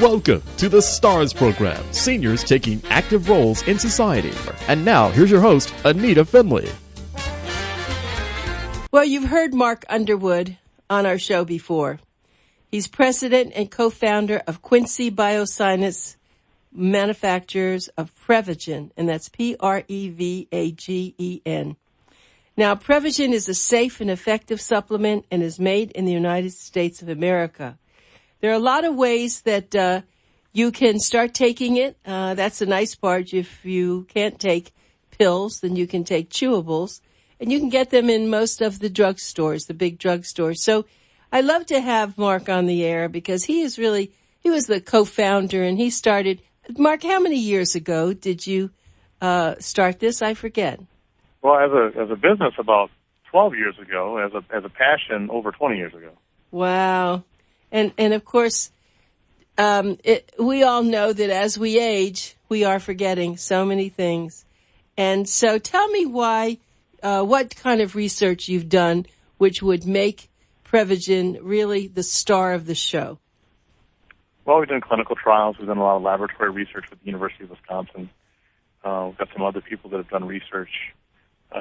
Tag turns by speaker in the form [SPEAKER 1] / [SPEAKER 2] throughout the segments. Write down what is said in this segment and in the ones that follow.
[SPEAKER 1] Welcome to the STARS program, seniors taking active roles in society. And now, here's your host, Anita Finley.
[SPEAKER 2] Well, you've heard Mark Underwood on our show before. He's president and co-founder of Quincy Bioscience, manufacturers of Prevagen, and that's Prevagen. Now, Prevagen is a safe and effective supplement and is made in the United States of America. There are a lot of ways that you can start taking it. That's the nice part. If you can't take pills, then you can take chewables. And you can get them in most of the drugstores, the big drugstores. So I love to have Mark on the air because he was the co-founder and he started. Mark, how many years ago did you start this? I forget.
[SPEAKER 3] Well, as a business, about 12 years ago. As a passion, over 20 years ago.
[SPEAKER 2] Wow. And of course, we all know that as we age, we are forgetting so many things. And so tell me why, what kind of research you've done which would make Prevagen really the star of the show.
[SPEAKER 3] Well, we've done clinical trials. We've done a lot of laboratory research with the University of Wisconsin. We've got some other people that have done research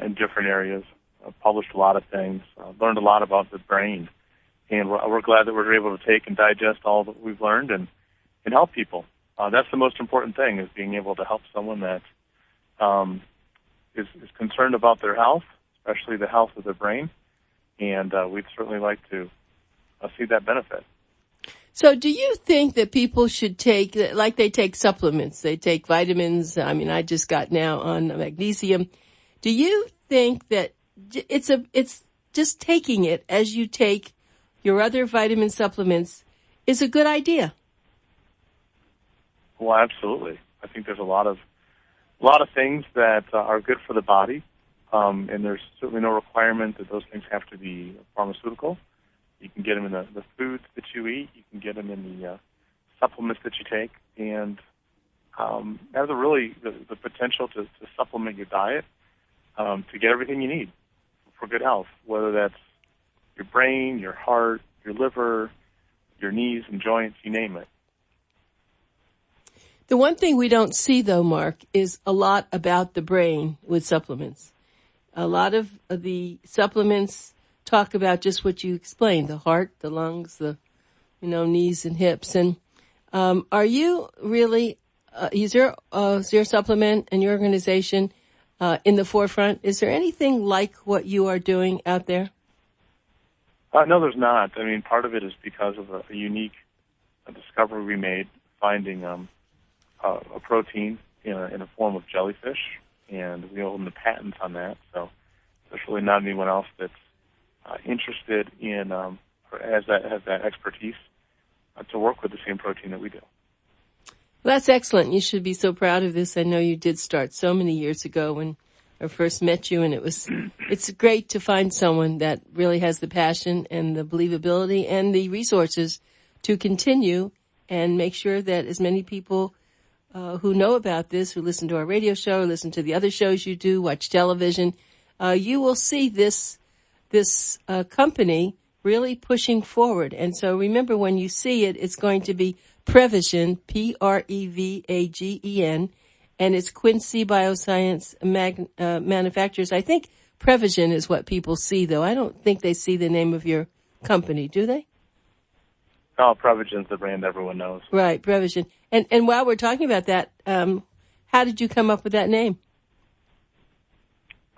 [SPEAKER 3] in different areas, published a lot of things, learned a lot about the brain. And we're glad that we're able to take and digest all that we've learned and help people. That's the most important thing, is being able to help someone that is concerned about their health, especially the health of their brain. And we'd certainly like to see that benefit.
[SPEAKER 2] So do you think that people should take, like they take supplements, they take vitamins? I mean, I just got now on magnesium. Do you think that it's just taking it as you take your other vitamin supplements is a good idea?
[SPEAKER 3] Well, absolutely. I think there's a lot of things that are good for the body, and there's certainly no requirement that those things have to be pharmaceutical. You can get them in the foods that you eat. You can get them in the supplements that you take, and have the potential to supplement your diet to get everything you need for good health, whether that's your brain, your heart, your liver, your knees and joints, you name it.
[SPEAKER 2] The one thing we don't see, though, Mark, is a lot about the brain with supplements. A lot of the supplements talk about just what you explained, the heart, the lungs, the knees and hips. And are you really, is your supplement and your organization in the forefront? Is there anything like what you are doing out there?
[SPEAKER 3] No, there's not. I mean, part of it is because of a unique discovery we made, finding a protein in a form of jellyfish, and we own the patents on that. So there's really not anyone else that's interested in or has that expertise to work with the same protein that we do.
[SPEAKER 2] Well, that's excellent. You should be so proud of this. I know you did start so many years ago when I first met you, and it's great to find someone that really has the passion and the believability and the resources to continue and make sure that as many people who know about this, who listen to our radio show, listen to the other shows you do, watch television, you will see this company really pushing forward. And so remember, when you see it, it's going to be Prevagen, Prevagen, and it's Quincy Bioscience manufacturers. I think Prevagen is what people see, though. I don't think they see the name of your company, do they?
[SPEAKER 3] Oh, Prevagen's the brand everyone knows.
[SPEAKER 2] Right, Prevagen. And while we're talking about that, how did you come up with that name?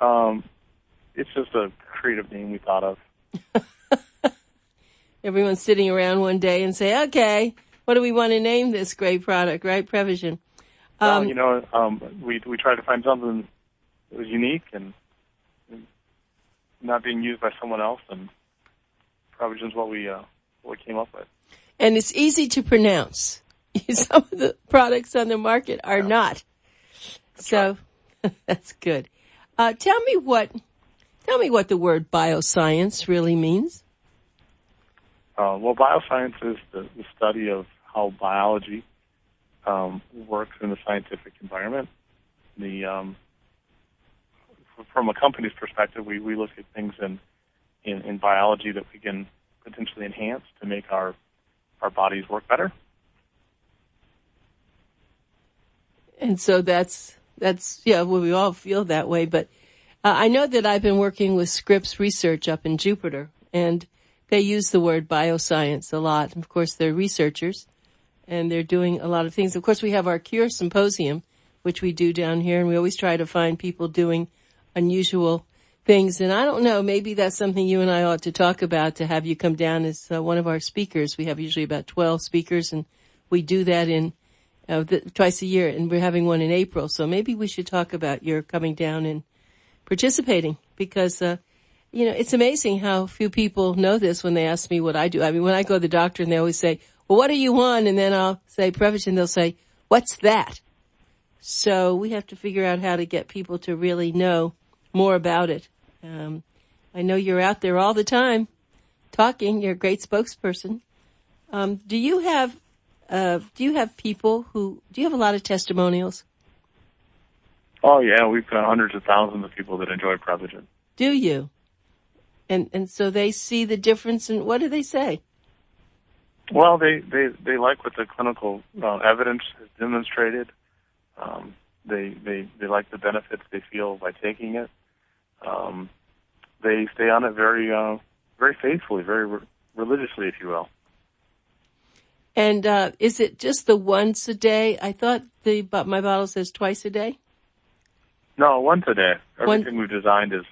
[SPEAKER 3] It's just a creative name we thought of.
[SPEAKER 2] Everyone's sitting around one day and say, okay, what do we want to name this great product, right? Prevagen.
[SPEAKER 3] We tried to find something that was unique and not being used by someone else, and Prevagen's what we came up with.
[SPEAKER 2] And it's easy to pronounce. Some of the products on the market are not. So that's good. Tell me what the word bioscience really means.
[SPEAKER 3] Well, bioscience is the study of how biology works in the scientific environment. From a company's perspective, we look at things in biology that we can potentially enhance to make our bodies work better.
[SPEAKER 2] And so that's well, we all feel that way. But I know that I've been working with Scripps Research up in Jupiter, and they use the word bioscience a lot. Of course, they're researchers, and they're doing a lot of things. Of course, we have our Cure Symposium, which we do down here, and we always try to find people doing unusual things. And I don't know, maybe that's something you and I ought to talk about, to have you come down as one of our speakers. We have usually about 12 speakers, and we do that in twice a year, and we're having one in April. So maybe we should talk about your coming down and participating, because it's amazing how few people know this when they ask me what I do. I mean, when I go to the doctor and they always say, well, what are you on? And then I'll say Prevagen. They'll say, what's that? So we have to figure out how to get people to really know more about it. I know you're out there all the time talking. You're a great spokesperson. Do you have people do you have a lot of testimonials?
[SPEAKER 3] Oh, yeah, we've got hundreds of thousands of people that enjoy Prevagen.
[SPEAKER 2] Do you? And so they see the difference, and what do they say?
[SPEAKER 3] Well, they like what the clinical evidence has demonstrated. They like the benefits they feel by taking it. They stay on it very faithfully, very religiously, if you will.
[SPEAKER 2] And is it just the once a day? I thought my bottle says twice a day.
[SPEAKER 3] No, once a day. Everything we've designed is,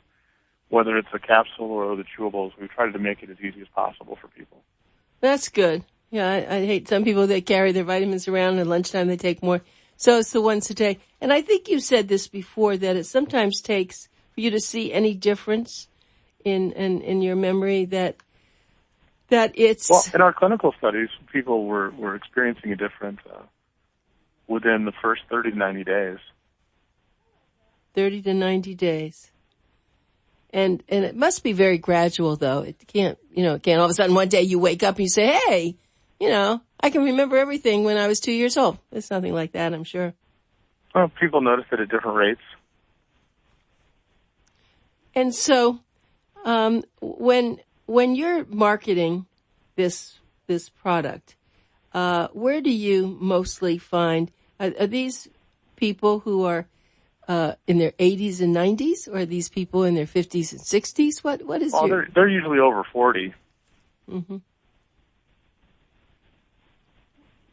[SPEAKER 3] whether it's a capsule or the chewables, we've tried to make it as easy as possible for people.
[SPEAKER 2] That's good. Yeah, I hate some people that carry their vitamins around, and at lunchtime they take more. So it's the once a day. And I think you said this before, that it sometimes takes for you to see any difference in your memory, that it's...
[SPEAKER 3] Well, in our clinical studies, people were experiencing a difference within the first 30 to 90 days.
[SPEAKER 2] 30 to 90 days. And it must be very gradual, though. It can't all of a sudden one day you wake up and you say, hey, I can remember everything when I was 2 years old. It's nothing like that, I'm sure.
[SPEAKER 3] Well, people notice it at different rates.
[SPEAKER 2] And so, when you're marketing this product, where do you mostly find, are these people who are in their 80s and 90s, or are these people in their 50s and 60s? What is
[SPEAKER 3] they're usually over 40.
[SPEAKER 2] Mm-hmm.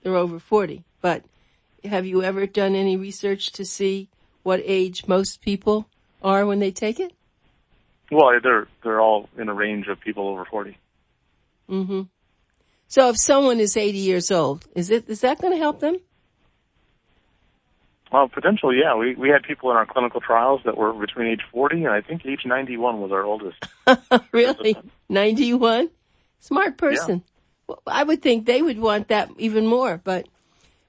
[SPEAKER 2] They're over 40. But have you ever done any research to see what age most people are when they take it?
[SPEAKER 3] Well, they're all in a range of people over 40.
[SPEAKER 2] Mm-hmm. So if someone is 80 years old, is that going to help them?
[SPEAKER 3] Well, potentially, yeah. We had people in our clinical trials that were between age 40 and I think age 91 was our oldest.
[SPEAKER 2] Really? 91? Smart person.
[SPEAKER 3] Yeah.
[SPEAKER 2] Well, I would think they would want that even more. But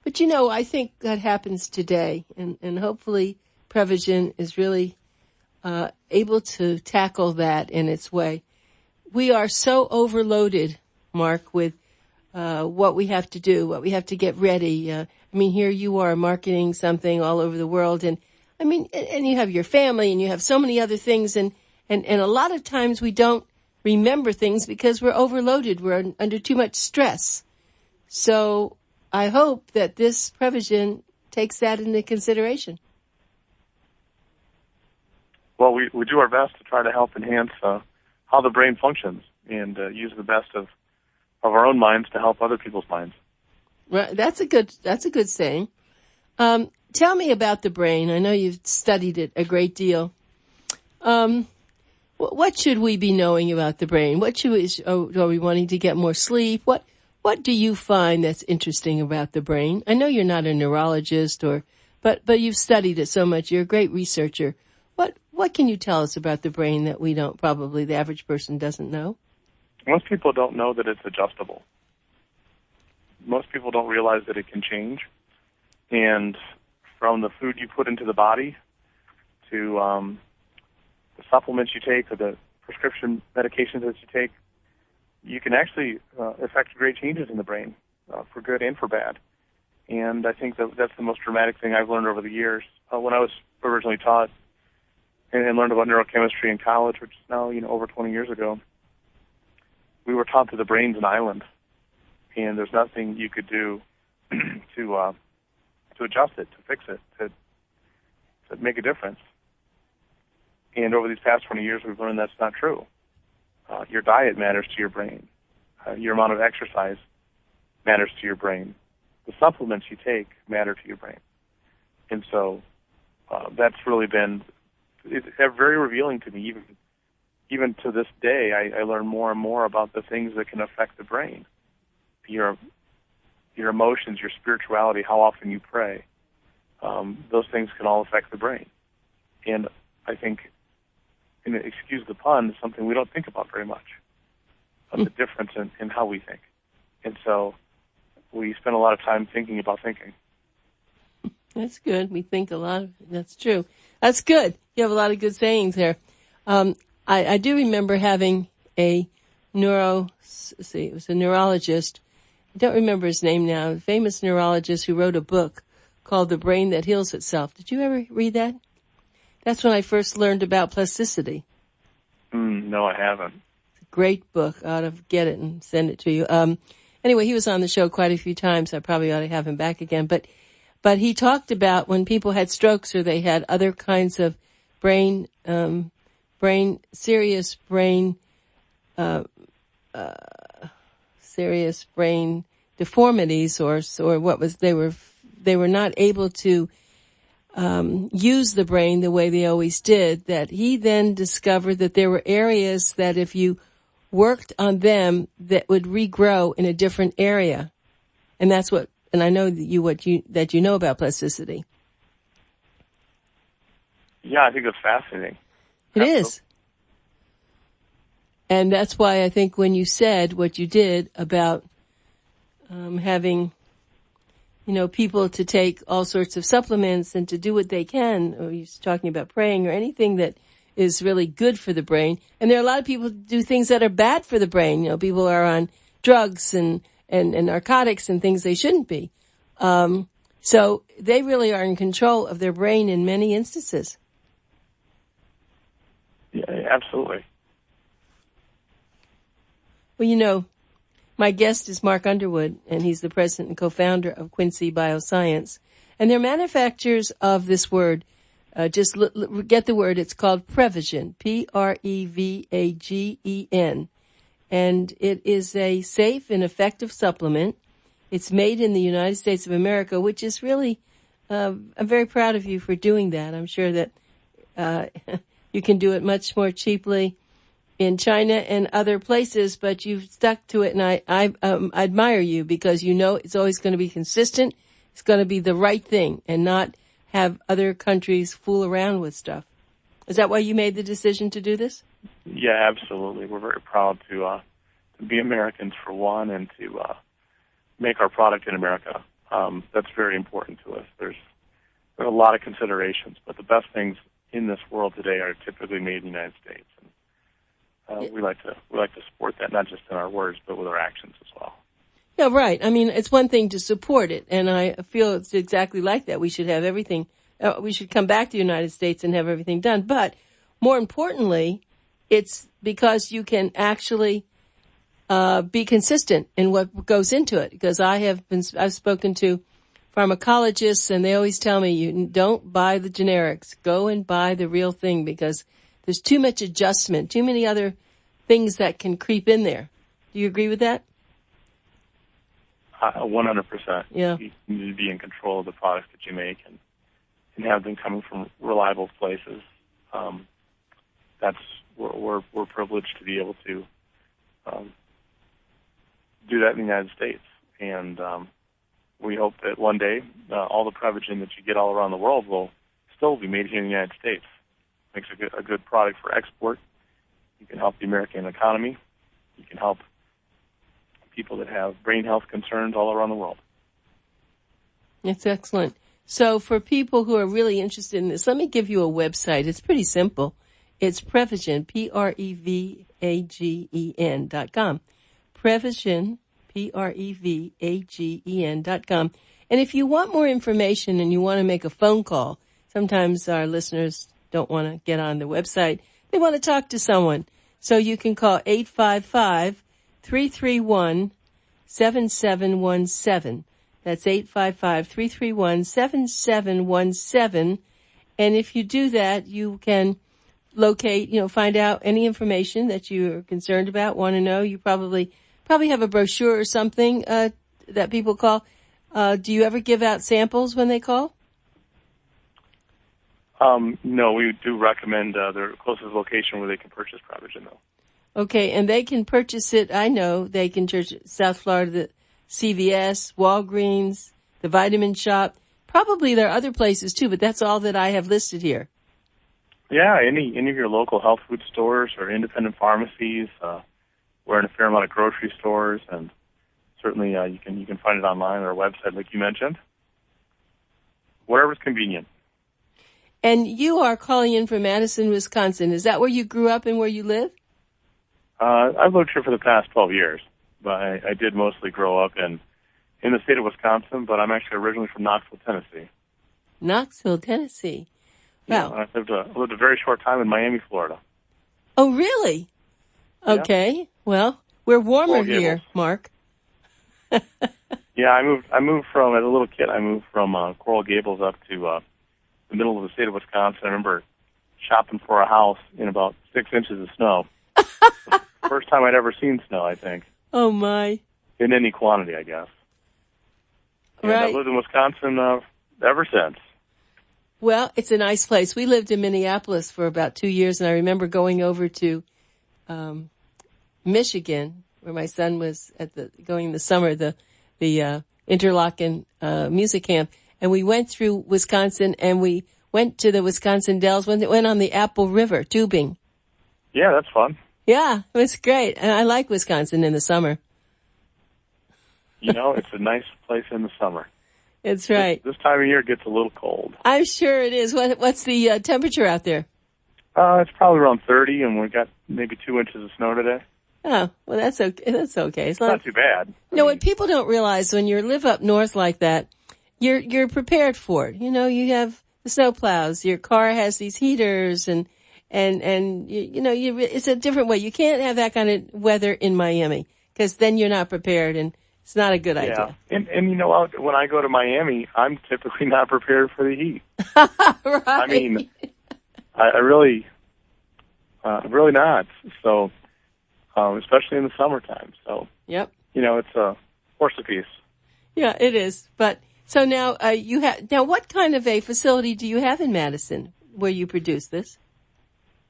[SPEAKER 2] I think that happens today. And hopefully Prevagen is really able to tackle that in its way. We are so overloaded, Mark, with what we have to do, what we have to get ready. Here you are marketing something all over the world, and you have your family, and you have so many other things, and a lot of times we don't remember things because we're overloaded. We're under too much stress. So I hope that this Prevagen takes that into consideration.
[SPEAKER 3] Well, we do our best to try to help enhance how the brain functions, and use the best of our own minds to help other people's minds.
[SPEAKER 2] Right, that's a good saying. Tell me about the brain. I know you've studied it a great deal. What should we be knowing about the brain? Are we wanting to get more sleep? What do you find that's interesting about the brain? I know you're not a neurologist, but you've studied it so much. You're a great researcher. What can you tell us about the brain that probably the average person doesn't know?
[SPEAKER 3] Most people don't know that it's adjustable. Most people don't realize that it can change. And from the food you put into the body to the supplements you take or the prescription medications that you take, you can actually affect great changes in the brain, for good and for bad. And I think that's the most dramatic thing I've learned over the years. When I was originally taught and learned about neurochemistry in college, which is now over 20 years ago, we were taught that the brain's an island, and there's nothing you could do to to adjust it, to fix it, to make a difference. And over these past 20 years, we've learned that's not true. Your diet matters to your brain. Your amount of exercise matters to your brain. The supplements you take matter to your brain. And so that's really been very revealing to me. Even to this day, I learn more and more about the things that can affect the brain. Your emotions, your spirituality, how often you pray. Those things can all affect the brain. And I think, and excuse the pun, something we don't think about very much, of the difference in how we think. And so we spend a lot of time thinking about thinking.
[SPEAKER 2] That's good. We think a lot. That's true. That's good. You have a lot of good sayings there. I do remember having it was a neurologist. I don't remember his name now. A famous neurologist who wrote a book called The Brain That Heals Itself. Did you ever read that? That's when I first learned about plasticity.
[SPEAKER 3] No, I haven't.
[SPEAKER 2] It's a great book. I ought to get it and send it to you. Anyway, he was on the show quite a few times. I probably ought to have him back again. But he talked about when people had strokes or they had other kinds of serious brain deformities or they were not able to use the brain the way they always did, that he then discovered that there were areas that if you worked on them that would regrow in a different area. And that's and I know that you know about plasticity.
[SPEAKER 3] Yeah, I think it's fascinating.
[SPEAKER 2] It is. And that's why I think when you said what you did about having, people to take all sorts of supplements and to do what they can, or you're talking about praying or anything that is really good for the brain. And there are a lot of people who do things that are bad for the brain. People are on drugs and narcotics and things they shouldn't be. So they really are in control of their brain in many instances.
[SPEAKER 3] Yeah, absolutely.
[SPEAKER 2] Well, my guest is Mark Underwood, and he's the president and co-founder of Quincy Bioscience. And they're manufacturers of this word. Just get the word. It's called Prevagen, Prevagen. And it is a safe and effective supplement. It's made in the United States of America, which is really, I'm very proud of you for doing that. I'm sure that you can do it much more cheaply in China and other places, but you've stuck to it, and I admire you because it's always going to be consistent. It's going to be the right thing and not have other countries fool around with stuff. Is that why you made the decision to do this?
[SPEAKER 3] Yeah, absolutely. We're very proud to be Americans for one, and to make our product in America. That's very important to us. There's a lot of considerations, but the best things in this world today are typically made in the United States. And we like to support that, not just in our words, but with our actions as well.
[SPEAKER 2] Yeah, right. I mean, it's one thing to support it, and I feel it's exactly like that. We should have everything. We should come back to the United States and have everything done. But more importantly, it's because you can actually be consistent in what goes into it. Because I've spoken to pharmacologists, and they always tell me, you don't buy the generics. Go and buy the real thing, because there's too much adjustment, too many other things that can creep in there. Do you agree with that?
[SPEAKER 3] 100%.
[SPEAKER 2] Yeah.
[SPEAKER 3] You need to be in control of the products that you make and have them coming from reliable places. We're privileged to be able to do that in the United States. And we hope that one day all the Prevagen that you get all around the world will still be made here in the United States. Makes a good product for export. You can help the American economy. You can help people that have brain health concerns all around the world.
[SPEAKER 2] That's excellent. So for people who are really interested in this, let me give you a website. It's pretty simple. It's Prevagen, Prevagen.com. Prevagen, Prevagen.com. And if you want more information and you want to make a phone call, sometimes our listeners don't want to get on the website. They want to talk to someone. So you can call 855-331-7717. That's 855-331-7717. And if you do that, you can locate, find out any information that you're concerned about, want to know. You probably have a brochure or something that people call. Do you ever give out samples when they call?
[SPEAKER 3] No, we do recommend their closest location where they can purchase Prevagen, though.
[SPEAKER 2] Okay, and they can purchase it. I know they can purchase South Florida, the CVS, Walgreens, the Vitamin Shop. Probably there are other places too, but that's all that I have listed here.
[SPEAKER 3] Yeah, any of your local health food stores or independent pharmacies. We're in a fair amount of grocery stores, and certainly you can find it online or our website, like you mentioned. Wherever's convenient.
[SPEAKER 2] And you are calling in from Madison, Wisconsin. Is that where you grew up and where you live?
[SPEAKER 3] I've lived here for the past 12 years, but I did mostly grow up in the state of Wisconsin, but I'm actually originally from Knoxville, Tennessee.
[SPEAKER 2] Knoxville, Tennessee. Wow.
[SPEAKER 3] Yeah, I lived a very short time in Miami, Florida.
[SPEAKER 2] Oh, really? Okay. Yeah. Well, we're warmer here, Mark.
[SPEAKER 3] Yeah, I moved from, as a little kid, from Coral Gables up to the middle of the state of Wisconsin. I remember shopping for a house in about 6 inches of snow. First time I'd ever seen snow, I think.
[SPEAKER 2] Oh, my.
[SPEAKER 3] In any quantity, I guess. And
[SPEAKER 2] right.
[SPEAKER 3] I've lived in Wisconsin ever since.
[SPEAKER 2] Well, it's a nice place. We lived in Minneapolis for about 2 years, and I remember going over to Michigan, where my son was going in the summer, the Interlochen music camp, and we went through Wisconsin, and we went to the Wisconsin Dells, went on the Apple River tubing.
[SPEAKER 3] Yeah, that's fun.
[SPEAKER 2] Yeah, it was great. And I like Wisconsin in the summer.
[SPEAKER 3] It's a nice place in the summer.
[SPEAKER 2] It's right.
[SPEAKER 3] This time of year it gets a little cold.
[SPEAKER 2] I'm sure it is. What's the temperature out there?
[SPEAKER 3] It's probably around 30, and we've got maybe 2 inches of snow today.
[SPEAKER 2] Oh, well, that's okay. That's okay.
[SPEAKER 3] It's not too bad.
[SPEAKER 2] What people don't realize when you live up north like that, you're prepared for it. You have the snow plows. Your car has these heaters, and it's a different way. You can't have that kind of weather in Miami because then you're not prepared, and it's not a good idea.
[SPEAKER 3] And you know what? When I go to Miami, I'm typically not prepared for the heat.
[SPEAKER 2] Right.
[SPEAKER 3] I mean, I really not. So, especially in the summertime. So,
[SPEAKER 2] yep.
[SPEAKER 3] It's a horse apiece.
[SPEAKER 2] Yeah, it is. But so now what kind of a facility do you have in Madison where you produce this?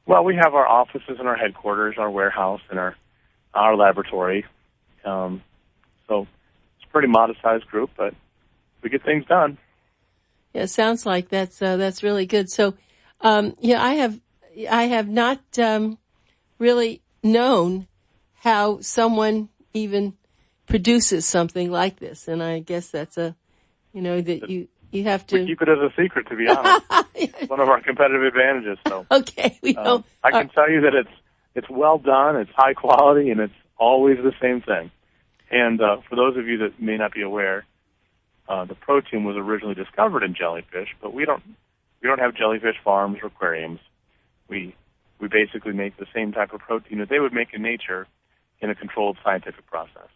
[SPEAKER 3] Well, we have our offices and our headquarters, our warehouse, and our laboratory. So it's a pretty modest-sized group, but we get things done.
[SPEAKER 2] Yeah, it sounds like that's really good. So, I have not really known how someone even produces something like this, and I guess that's that you have to.
[SPEAKER 3] We keep it as a secret, to be honest. It's one of our competitive advantages. So
[SPEAKER 2] okay, we don't.
[SPEAKER 3] I can tell you that it's well done, it's high quality, and it's always the same thing. And for those of you that may not be aware, the protein was originally discovered in jellyfish, but we don't have jellyfish farms or aquariums. We basically make the same type of protein that they would make in nature in a controlled scientific process.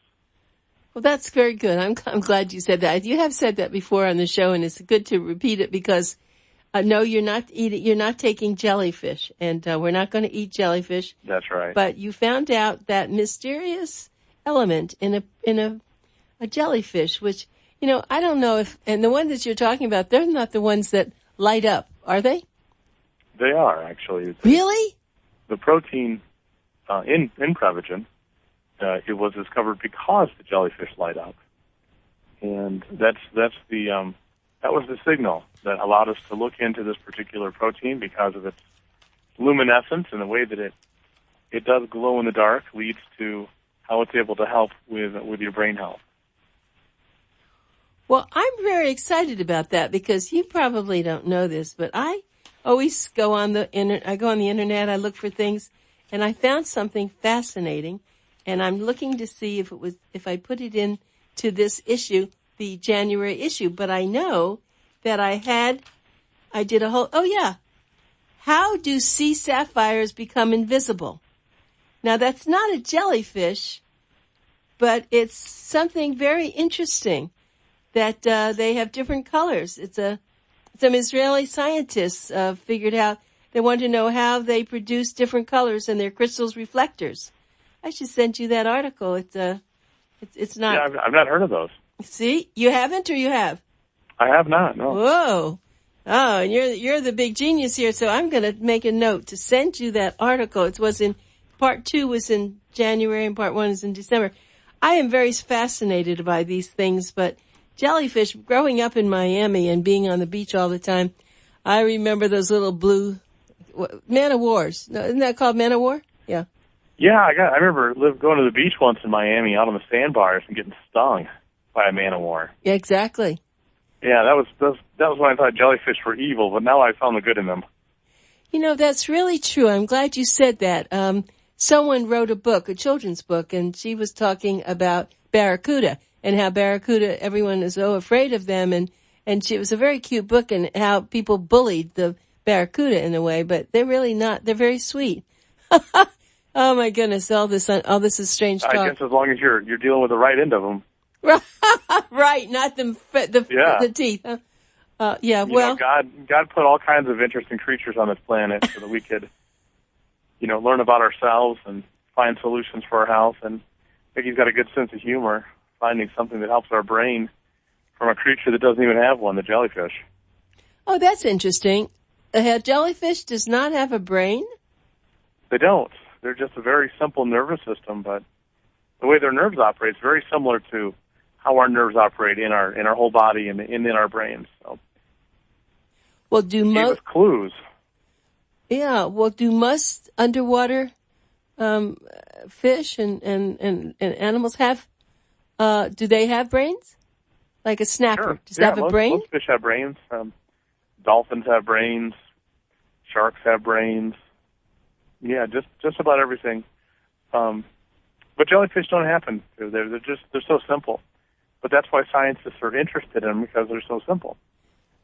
[SPEAKER 2] Well, that's very good. I'm glad you said that. You have said that before on the show, and it's good to repeat it because no, you're not taking jellyfish, and we're not going to eat jellyfish.
[SPEAKER 3] That's right.
[SPEAKER 2] But you found out that mysterious element in a jellyfish, which I don't know if, and the ones that you're talking about, they're not the ones that light up, are they?
[SPEAKER 3] They are, actually.
[SPEAKER 2] Really?
[SPEAKER 3] The protein in Prevagen, it was discovered because the jellyfish light up, and that was the signal that allowed us to look into this particular protein because of its luminescence and the way that it does glow in the dark leads to how it's able to help with your brain health.
[SPEAKER 2] Well, I'm very excited about that because you probably don't know this, but I always go on the internet, I look for things, and I found something fascinating, and I'm looking to see if I put it in to this issue, the January issue, but I know that I did a whole, how do sea sapphires become invisible? Now, that's not a jellyfish, but it's something very interesting. that they have different colors. Some Israeli scientists figured out, they want to know how they produce different colors in their crystals reflectors. I should send you that article. It's not.
[SPEAKER 3] Yeah, I've not heard of those.
[SPEAKER 2] See, you haven't, or you have?
[SPEAKER 3] I have not. No.
[SPEAKER 2] Whoa. Oh, and you're the big genius here. So I'm going to make a note to send you that article. It was in part 2 was in January and part 1 is in December. I am very fascinated by these things, but jellyfish, growing up in Miami and being on the beach all the time, I remember those little blue man o' wars. Isn't that called man o' war? Yeah.
[SPEAKER 3] Yeah, I remember going to the beach once in Miami out on the sandbars and getting stung by a man o' war.
[SPEAKER 2] Yeah, exactly.
[SPEAKER 3] Yeah, that was when I thought jellyfish were evil, but now I found the good in them.
[SPEAKER 2] You know, that's really true. I'm glad you said that. Someone wrote a book, a children's book, and she was talking about barracuda and how barracuda, everyone is so afraid of them. And it was a very cute book, and how people bullied the barracuda in a way, but they're really not. They're very sweet. Oh my goodness, all this is strange talk.
[SPEAKER 3] I guess as long as you're dealing with the right end of them.
[SPEAKER 2] Right, not the teeth. Yeah,
[SPEAKER 3] you know, God put all kinds of interesting creatures on this planet so that we could, learn about ourselves and find solutions for our health. And I think He's got a good sense of humor, finding something that helps our brain from a creature that doesn't even have one, the jellyfish.
[SPEAKER 2] Oh, that's interesting. A jellyfish does not have a brain?
[SPEAKER 3] They don't. They're just a very simple nervous system, but the way their nerves operate is very similar to how our nerves operate in our whole body and in our brains. So,
[SPEAKER 2] well,
[SPEAKER 3] give us clues.
[SPEAKER 2] Yeah. Well, do most underwater fish and animals have? Do they have brains? Like a snapper,
[SPEAKER 3] Sure.
[SPEAKER 2] Does it have a brain?
[SPEAKER 3] Most fish have brains. Dolphins have brains. Sharks have brains. Yeah, just about everything. But jellyfish don't happen to. They're so simple. But that's why scientists are interested in them, because they're so simple.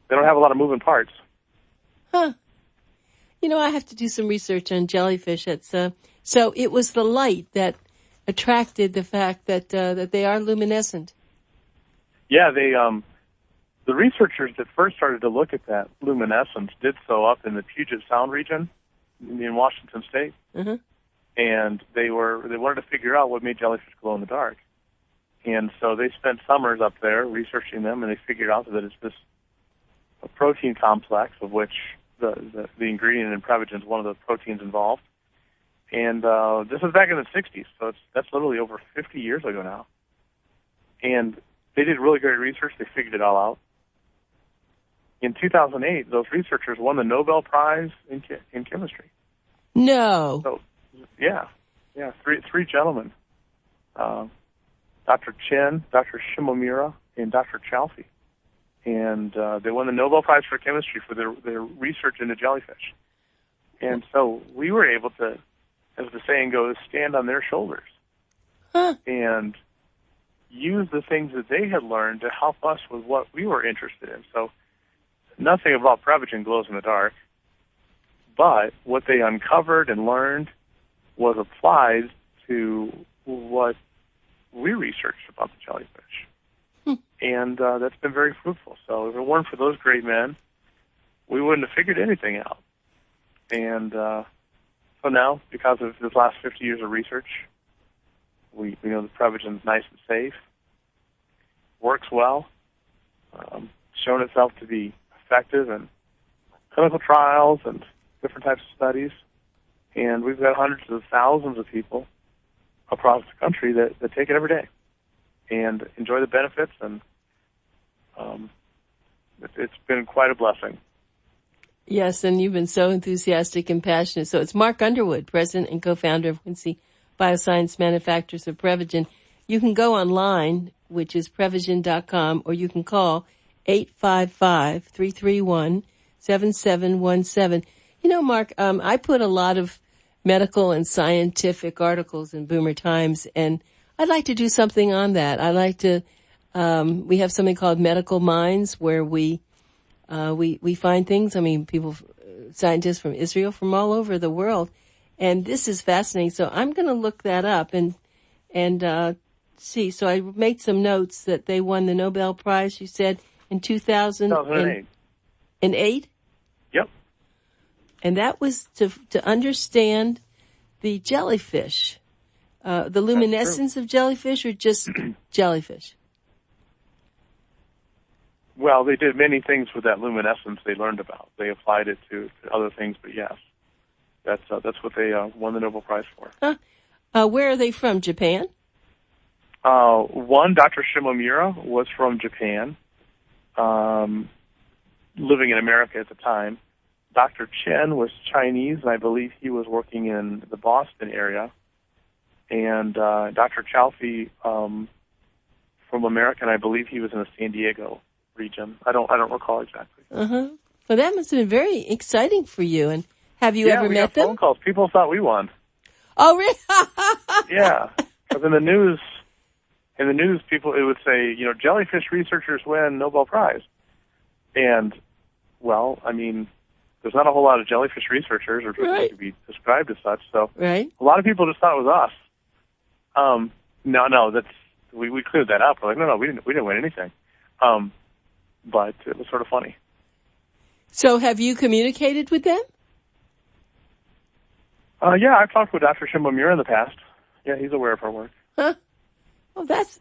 [SPEAKER 3] They don't have a lot of moving parts.
[SPEAKER 2] Huh. I have to do some research on jellyfish. So it was the light that attracted the fact that they are luminescent. Yeah,
[SPEAKER 3] the researchers that first started to look at that luminescence did so up in the Puget Sound region in Washington State.
[SPEAKER 2] Mm-hmm.
[SPEAKER 3] And they wanted to figure out what made jellyfish glow in the dark. And so they spent summers up there researching them, and they figured out that it's this a protein complex of which the ingredient in Prevagen is one of the proteins involved. And this was back in the 60s, so that's literally over 50 years ago now. And they did really great research. They figured it all out. In 2008, those researchers won the Nobel Prize in chemistry.
[SPEAKER 2] No.
[SPEAKER 3] So, yeah, three gentlemen, Dr. Chen, Dr. Shimomura, and Dr. Chalfie. And they won the Nobel Prize for chemistry for their research into jellyfish. And so we were able to, as the saying goes, stand on their shoulders.
[SPEAKER 2] Huh.
[SPEAKER 3] And use the things that they had learned to help us with what we were interested in. So nothing about Prevagen glows in the dark, but what they uncovered and learned was applied to what we researched about the jellyfish. And that's been very fruitful. So if it weren't for those great men, we wouldn't have figured anything out. And so now, because of this last 50 years of research, we know the Prevagen is nice and safe, works well, shown itself to be effective in clinical trials and different types of studies. And we've got hundreds of thousands of people across the country that take it every day and enjoy the benefits, and it's been quite a blessing.
[SPEAKER 2] Yes, and you've been so enthusiastic and passionate. So it's Mark Underwood, president and co-founder of Quincy Bioscience, manufacturers of Prevagen. You can go online, which is Prevagen.com, or you can call 855-331-7717. Mark, I put a lot of medical and scientific articles in Boomer Times, and I'd like to do something on that. I like to, we have something called Medical Minds, where we find things. I mean, scientists from Israel, from all over the world. And this is fascinating. So I'm going to look that up and see. So I made some notes that they won the Nobel Prize, you said, in 2008. In 8?
[SPEAKER 3] Yep.
[SPEAKER 2] And that was to understand the jellyfish, the luminescence of jellyfish, or just jellyfish?
[SPEAKER 3] Well, they did many things with that luminescence they learned about. They applied it to other things, but yes, that's what they won the Nobel Prize for.
[SPEAKER 2] Where are they from? Japan?
[SPEAKER 3] One, Dr. Shimomura, was from Japan, living in America at the time. Dr. Chen was Chinese, and I believe he was working in the Boston area. And Dr. Chalfie from America, and I believe he was in the San Diego region. I don't recall exactly.
[SPEAKER 2] Well, that must have been very exciting for you. And have you ever met them?
[SPEAKER 3] Phone calls. People thought we won.
[SPEAKER 2] Oh, really?
[SPEAKER 3] Yeah, because in the news, people, it would say, jellyfish researchers win Nobel Prize. And, well, I mean, there's not a whole lot of jellyfish researchers or people to be described as such. So a lot of people just thought it was us. No, that's we cleared that up. We're like, no, we didn't win anything. But it was sort of funny.
[SPEAKER 2] So have you communicated with them?
[SPEAKER 3] Yeah, I've talked with Dr. Shimomura in the past. Yeah, he's aware of our work.
[SPEAKER 2] Huh? Well, that's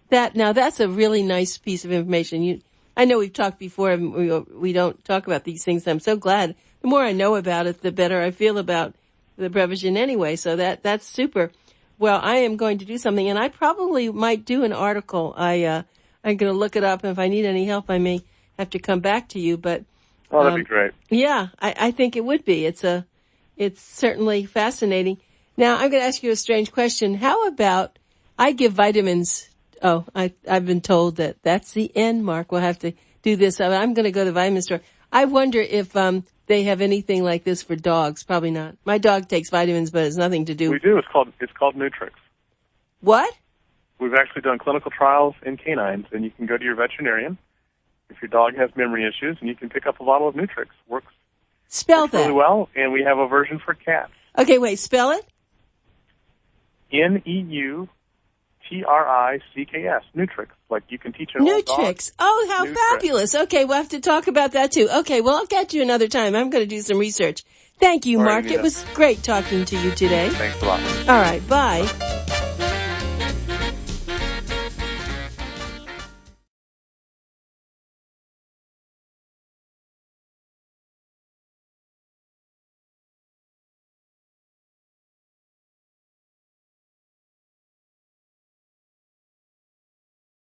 [SPEAKER 2] a really nice piece of information. I know we've talked before, and we don't talk about these things. I'm so glad. The more I know about it, the better I feel about the Prevagen anyway. So that's super. Well, I am going to do something, and I probably might do an article. I'm going to look it up, and if I need any help, I may have to come back to you. But
[SPEAKER 3] that'd be great.
[SPEAKER 2] Yeah, I think it would be. It's certainly fascinating. Now, I'm going to ask you a strange question. How about I give vitamins? Oh, I've been told that's the end, Mark. We'll have to do this. I'm going to go to the vitamin store. I wonder if they have anything like this for dogs. Probably not. My dog takes vitamins, but it's nothing to do.
[SPEAKER 3] We do. It's called Nutrix.
[SPEAKER 2] What?
[SPEAKER 3] We've actually done clinical trials in canines, and you can go to your veterinarian if your dog has memory issues, and you can pick up a bottle of Nutrix. Works
[SPEAKER 2] that
[SPEAKER 3] really well, and we have a version for cats.
[SPEAKER 2] Okay, wait. Spell it.
[SPEAKER 3] Neutricks. Nutrix. Like you can teach an old dog.
[SPEAKER 2] Nutrix. Oh, how fabulous. Okay, we'll have to talk about that too. Okay, well, I'll catch you another time. I'm going to do some research. Thank you, Mark.
[SPEAKER 3] Anita.
[SPEAKER 2] It was great talking to you today.
[SPEAKER 3] Thanks a lot.
[SPEAKER 2] All right, bye.